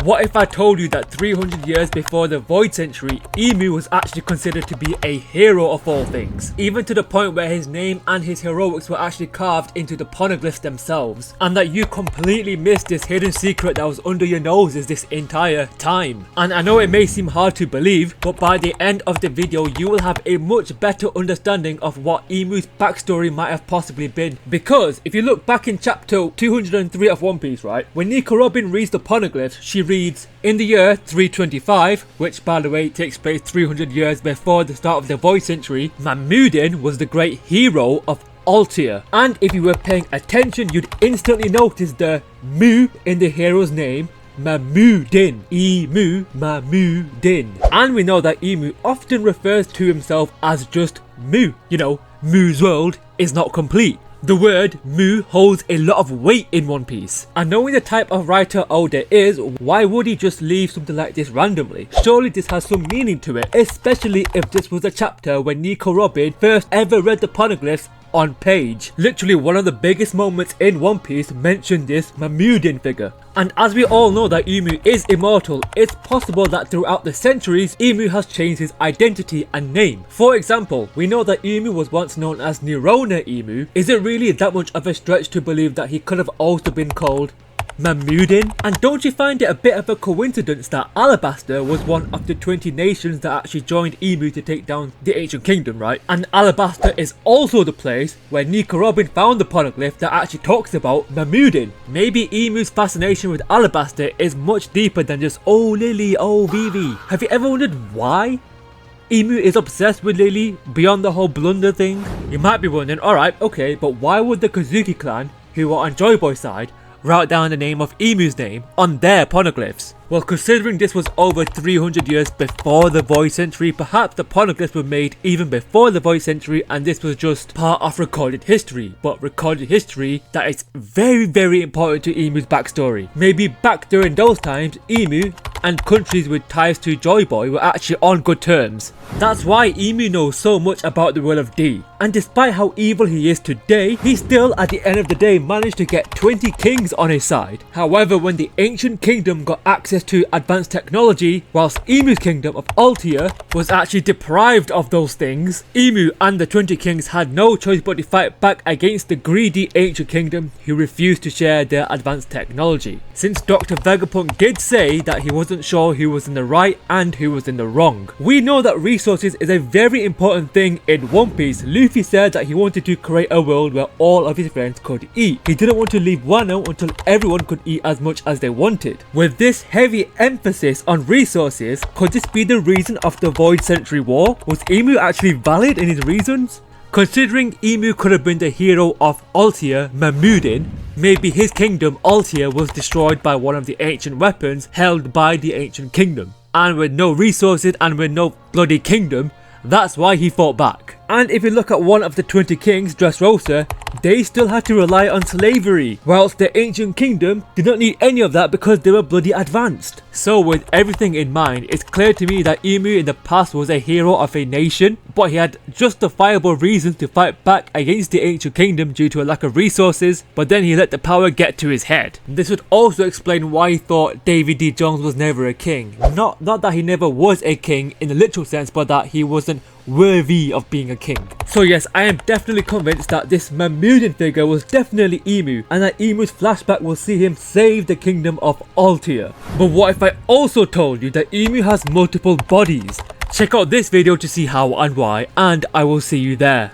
What if I told you that 300 years before the Void Century, Emu was actually considered to be a hero of all things, even to the point where his name and his heroics were actually carved into the Poneglyphs themselves, and that you completely missed this hidden secret that was under your noses this entire time. And I know it may seem hard to believe, but by the end of the video you will have a much better understanding of what Emu's backstory might have possibly been. Because if you look back in chapter 203 of One Piece, right, when Nico Robin reads the Poneglyphs, she reads, in the year 325, which by the way takes place 300 years before the start of the Void Century, Mamudin was the great hero of Oltea. And if you were paying attention, you'd instantly notice the Mu in the hero's name, Mamudin. Emu, Mamudin. And we know that Emu often refers to himself as just Mu. You know, Mu's world is not complete. The word Mu holds a lot of weight in One Piece, and knowing the type of writer Oda is, why would he just leave something like this randomly? Surely this has some meaning to it, especially if this was a chapter when Nico Robin first ever read the Poneglyphs on page. Literally one of the biggest moments in One Piece mentioned this Mamudin figure. And as we all know that Emu is immortal, it's possible that throughout the centuries, Emu has changed his identity and name. For example, we know that Emu was once known as Nerona Emu. Is it really that much of a stretch to believe that he could have also been called Mamudin? And don't you find it a bit of a coincidence that Alabasta was one of the 20 nations that actually joined Emu to take down the ancient kingdom, right? And Alabasta is also the place where Nico Robin found the poneglyph that actually talks about Mamudin. Maybe Emu's fascination with Alabasta is much deeper than just oh Lily, oh Vivi. Have you ever wondered why Emu is obsessed with Lily beyond the whole blunder thing? You might be wondering, alright, okay, but why would the Kazuki clan, who were on Joyboy's side, write down the name of Emu's name on their poneglyphs? Well, considering this was over 300 years before the Void Century, perhaps the poneglyphs were made even before the Void Century and this was just part of recorded history. But recorded history that is very important to Emu's backstory. Maybe back during those times, Emu and countries with ties to Joyboy were actually on good terms. That's why Emu knows so much about the will of D. And despite how evil he is today, he still at the end of the day managed to get 20 kings on his side. However, when the ancient kingdom got access to advanced technology, whilst Emu's kingdom of Oltea was actually deprived of those things, Emu and the 20 kings had no choice but to fight back against the greedy ancient kingdom who refused to share their advanced technology. Since Dr. Vegapunk did say that he wasn't sure who was in the right and who was in the wrong. We know that resources is a very important thing in One Piece. Luffy said that he wanted to create a world where all of his friends could eat. He didn't want to leave Wano until everyone could eat as much as they wanted. With this heavy emphasis on resources, could this be the reason of the Void Century War? Was Emu actually valid in his reasons? Considering Emu could have been the hero of Oltea, Mamudin, maybe his kingdom Oltea was destroyed by one of the ancient weapons held by the ancient kingdom. And with no resources and with no bloody kingdom, that's why he fought back. And if you look at one of the 20 kings, Dressrosa, they still had to rely on slavery, whilst the ancient kingdom did not need any of that because they were bloody advanced. So with everything in mind, it's clear to me that Emu in the past was a hero of a nation, but he had justifiable reasons to fight back against the ancient kingdom due to a lack of resources, but then he let the power get to his head. This would also explain why he thought David D. Jones was never a king. Not that he never was a king in the literal sense, but that he wasn't worthy of being a king. So yes, I am definitely convinced that this Mamudin figure was definitely Emu, and that Emu's flashback will see him save the kingdom of Oltea. But what if I also told you that Emu has multiple bodies? Check out this video to see how and why, and I will see you there.